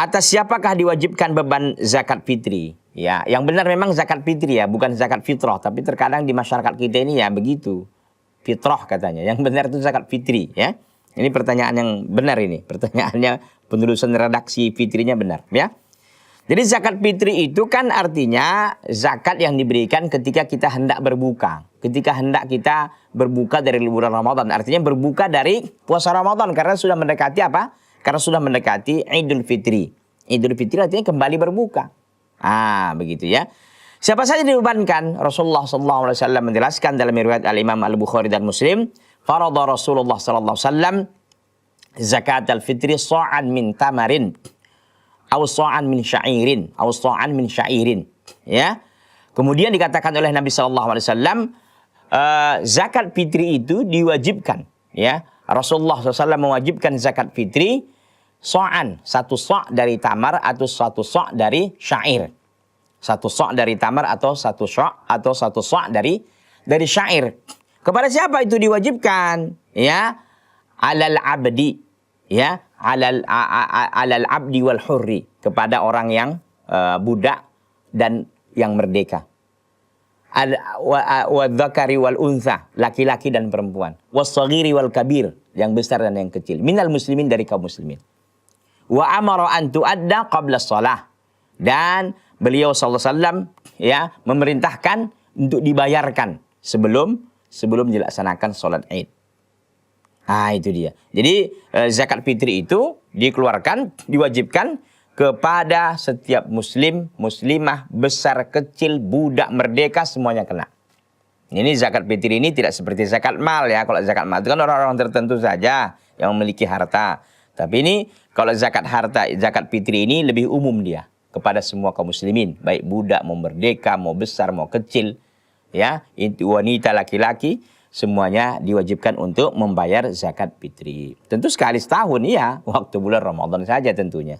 atas siapakah diwajibkan beban zakat fitri? Ya, yang benar memang zakat fitri ya, bukan zakat fitrah. Tapi terkadang di masyarakat kita ini ya begitu. Fitrah katanya. Yang benar itu zakat fitri ya. Ini pertanyaan yang benar ini. Pertanyaannya penulisan redaksi fitrinya benar ya. Jadi zakat fitri itu kan artinya zakat yang diberikan ketika kita hendak berbuka. Ketika hendak kita berbuka dari bulan Ramadan. Artinya berbuka dari puasa Ramadan. Karena sudah mendekati apa? Karena sudah mendekati Idul Fitri. Idul Fitri artinya kembali berbuka. Begitu ya. Siapa saja dibebankan? Rasulullah SAW menjelaskan dalam riwayat Al-Imam Al-Bukhari dan Muslim. Farada Rasulullah SAW zakat al-fitri sa'an min tamarin. Aw sa'an min syairin. Aw sa'an min syairin. Ya. Kemudian dikatakan oleh Nabi SAW, zakat fitri itu diwajibkan. Ya. Rasulullah SAW mewajibkan zakat fitri sa'an, satu sa' dari tamar atau satu sa' dari syair. Satu sa' dari tamar atau satu sa' dari syair. Kepada siapa itu diwajibkan? Ya, alal abdi, ya, alal abdi wal hurri, kepada orang yang budak dan yang merdeka. Wa dzakari wal untha, laki-laki dan perempuan. Was-shaghiri wal kabir, yang besar dan yang kecil. Minal muslimin, dari kaum muslimin. Wa amara an tuadda qabla shalah, dan beliau sallallahu alaihi wasallam ya memerintahkan untuk dibayarkan sebelum dilaksanakan sholat Id. Itu dia. Jadi zakat fitri itu dikeluarkan, diwajibkan kepada setiap muslim, muslimah, besar, kecil, budak, merdeka, semuanya kena. Ini zakat fitri ini tidak seperti zakat mal ya. Kalau zakat mal itu kan orang-orang tertentu saja yang memiliki harta. Tapi ini kalau zakat harta, zakat fitri ini lebih umum dia kepada semua kaum muslimin, baik budak, mau merdeka, mau besar, mau kecil, ya, itu wanita, laki-laki, semuanya diwajibkan untuk membayar zakat fitri. Tentu sekali setahun ya, waktu bulan Ramadan saja tentunya.